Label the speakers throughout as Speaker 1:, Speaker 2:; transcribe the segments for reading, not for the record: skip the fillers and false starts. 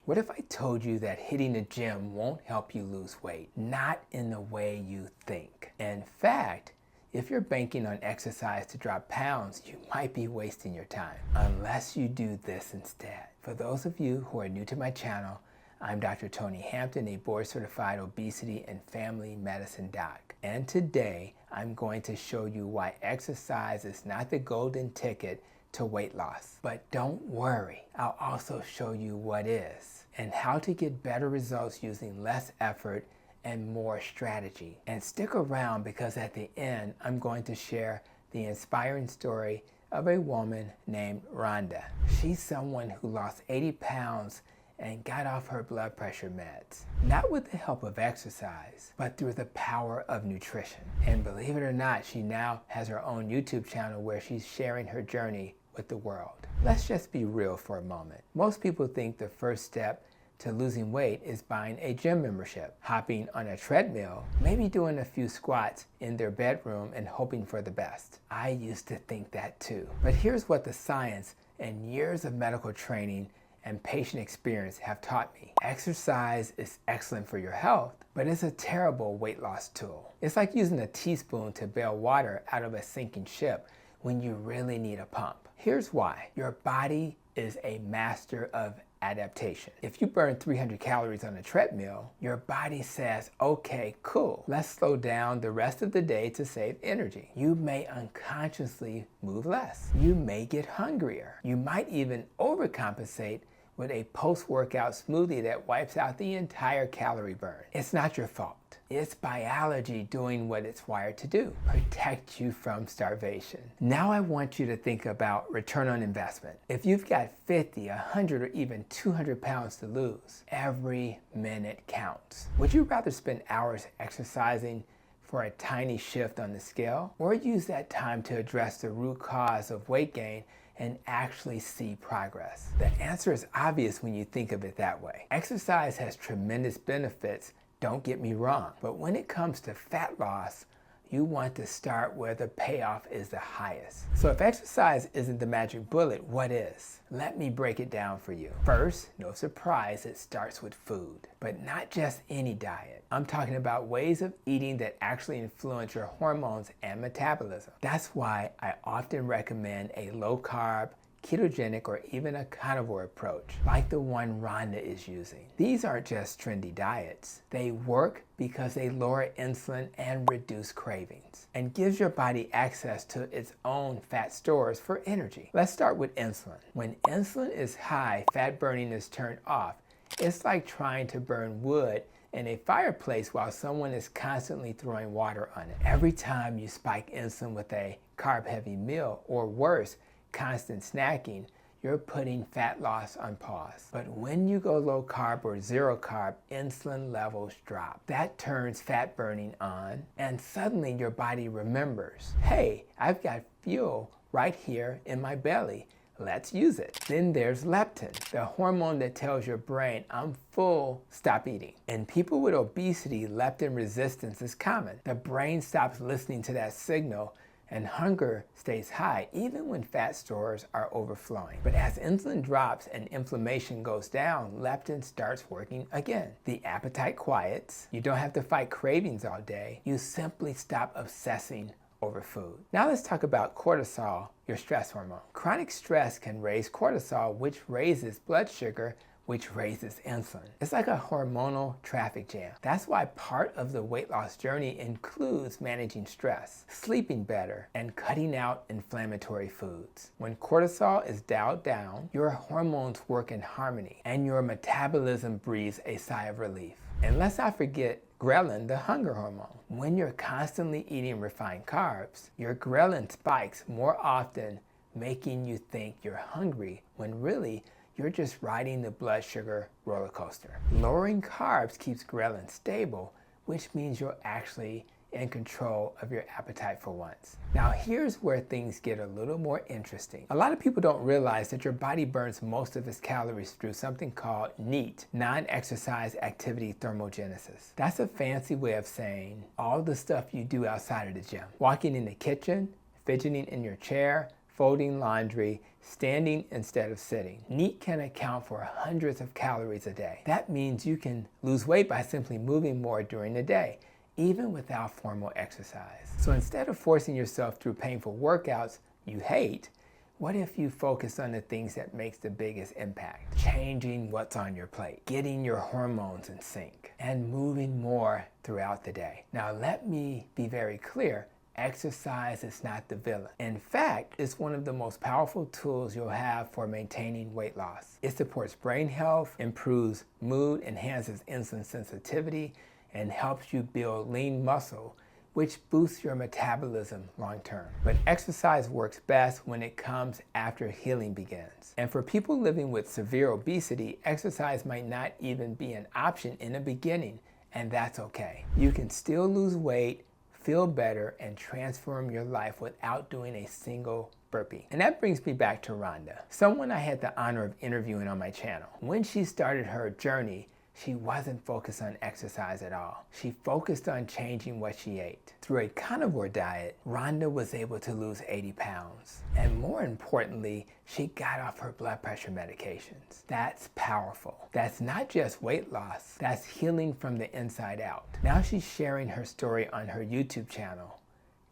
Speaker 1: What if I told you that hitting the gym won't help you lose weight? Not in the way you think. In fact, if you're banking on exercise to drop pounds, you might be wasting your time, unless you do this instead. For those of you who are new to my channel, I'm Dr. Tony Hampton, a board-certified obesity and family medicine doc. And today, I'm going to show you why exercise is not the golden ticket to weight loss. But don't worry, I'll also show you what is, and how to get better results using less effort and more strategy. And stick around, because at the end, I'm going to share the inspiring story of a woman named Rhonda. She's someone who lost 80 pounds and got off her blood pressure meds, not with the help of exercise, but through the power of nutrition. And believe it or not, she now has her own YouTube channel where she's sharing her journey with the world. Let's just be real for a moment. Most people think the first step to losing weight is buying a gym membership, hopping on a treadmill, maybe doing a few squats in their bedroom and hoping for the best. I used to think that too. But here's what the science and years of medical training and patient experience have taught me. Exercise is excellent for your health, but it's a terrible weight loss tool. It's like using a teaspoon to bail water out of a sinking ship when you really need a pump. Here's why. Your body is a master of adaptation. If you burn 300 calories on a treadmill, your body says, okay, cool, let's slow down the rest of the day to save energy. You may unconsciously move less. You may get hungrier. You might even overcompensate with a post-workout smoothie that wipes out the entire calorie burn. It's not your fault. It's biology doing what it's wired to do, protect you from starvation. Now I want you to think about return on investment. If you've got 50, 100, or even 200 pounds to lose, every minute counts. Would you rather spend hours exercising for a tiny shift on the scale, or use that time to address the root cause of weight gain and actually see progress? The answer is obvious when you think of it that way. Exercise has tremendous benefits, don't get me wrong, but when it comes to fat loss, you want to start where the payoff is the highest. So if exercise isn't the magic bullet, what is? Let me break it down for you. First, no surprise, it starts with food, but not just any diet. I'm talking about ways of eating that actually influence your hormones and metabolism. That's why I often recommend a low-carb, ketogenic, or even a carnivore approach, like the one Rhonda is using. These aren't just trendy diets. They work because they lower insulin and reduce cravings, and gives your body access to its own fat stores for energy. Let's start with insulin. When insulin is high, fat burning is turned off. It's like trying to burn wood in a fireplace while someone is constantly throwing water on it. Every time you spike insulin with a carb-heavy meal, or worse, constant snacking, you're putting fat loss on pause. But when you go low carb or zero carb, insulin levels drop. That turns fat burning on, and suddenly your body remembers, hey, I've got fuel right here in my belly. Let's use it. Then there's leptin, the hormone that tells your brain, I'm full, stop eating. In people with obesity, leptin resistance is common. The brain stops listening to that signal, and hunger stays high even when fat stores are overflowing. But as insulin drops and inflammation goes down, leptin starts working again. The appetite quiets. You don't have to fight cravings all day. You simply stop obsessing over food. Now let's talk about cortisol, your stress hormone. Chronic stress can raise cortisol, which raises blood sugar, which raises insulin. It's like a hormonal traffic jam. That's why part of the weight loss journey includes managing stress, sleeping better, and cutting out inflammatory foods. When cortisol is dialed down, your hormones work in harmony, and your metabolism breathes a sigh of relief. And let's not forget ghrelin, the hunger hormone. When you're constantly eating refined carbs, your ghrelin spikes more often, making you think you're hungry when really you're just riding the blood sugar roller coaster. Lowering carbs keeps ghrelin stable, which means you're actually in control of your appetite for once. Now here's where things get a little more interesting. A lot of people don't realize that your body burns most of its calories through something called NEAT, non-exercise activity thermogenesis. That's a fancy way of saying all the stuff you do outside of the gym. Walking in the kitchen, fidgeting in your chair, folding laundry, standing instead of sitting. NEAT can account for hundreds of calories a day. That means you can lose weight by simply moving more during the day, even without formal exercise. So instead of forcing yourself through painful workouts you hate, what if you focus on the things that makes the biggest impact? Changing what's on your plate, getting your hormones in sync, and moving more throughout the day. Now let me be very clear, exercise is not the villain. In fact, it's one of the most powerful tools you'll have for maintaining weight loss. It supports brain health, improves mood, enhances insulin sensitivity, and helps you build lean muscle, which boosts your metabolism long term. But exercise works best when it comes after healing begins. And for people living with severe obesity, exercise might not even be an option in the beginning, and that's okay. You can still lose weight, feel better, and transform your life without doing a single burpee. And that brings me back to Rhonda, someone I had the honor of interviewing on my channel. When she started her journey, she wasn't focused on exercise at all. She focused on changing what she ate. Through a carnivore diet, Rhonda was able to lose 80 pounds. And more importantly, she got off her blood pressure medications. That's powerful. That's not just weight loss, that's healing from the inside out. Now she's sharing her story on her YouTube channel,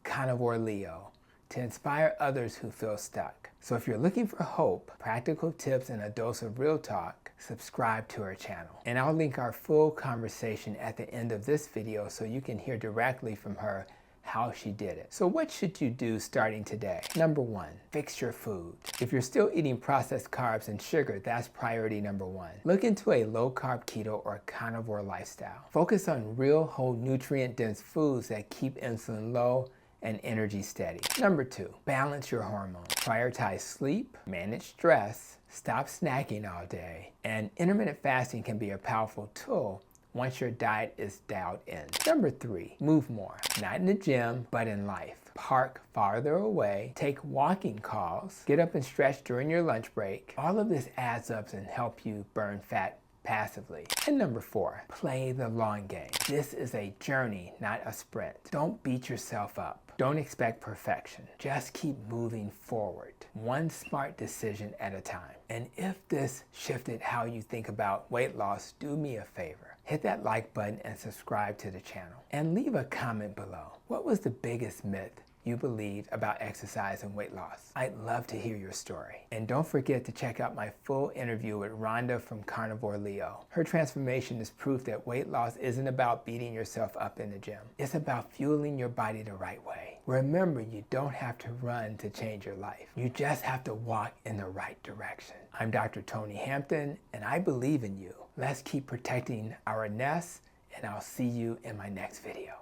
Speaker 1: Carnivore Leo, to inspire others who feel stuck. So if you're looking for hope, practical tips, and a dose of real talk, subscribe to her channel. And I'll link our full conversation at the end of this video so you can hear directly from her how she did it. So what should you do starting today? Number one, fix your food. If you're still eating processed carbs and sugar, that's priority number one. Look into a low-carb keto or carnivore lifestyle. Focus on real, whole, nutrient-dense foods that keep insulin low and energy steady. Number two, balance your hormones. Prioritize sleep, manage stress, stop snacking all day, and intermittent fasting can be a powerful tool once your diet is dialed in. Number three, move more. Not in the gym, but in life. Park farther away, take walking calls, get up and stretch during your lunch break. All of this adds up and help you burn fat passively. And number four, play the long game. This is a journey, not a sprint. Don't beat yourself up. Don't expect perfection. Just keep moving forward, one smart decision at a time. And if this shifted how you think about weight loss, do me a favor. Hit that like button and subscribe to the channel. And leave a comment below. What was the biggest myth you believed about exercise and weight loss? I'd love to hear your story. And don't forget to check out my full interview with Rhonda from Carnivore Leo. Her transformation is proof that weight loss isn't about beating yourself up in the gym. It's about fueling your body the right way. Remember, you don't have to run to change your life. You just have to walk in the right direction. I'm Dr. Tony Hampton, and I believe in you. Let's keep protecting our nests, and I'll see you in my next video.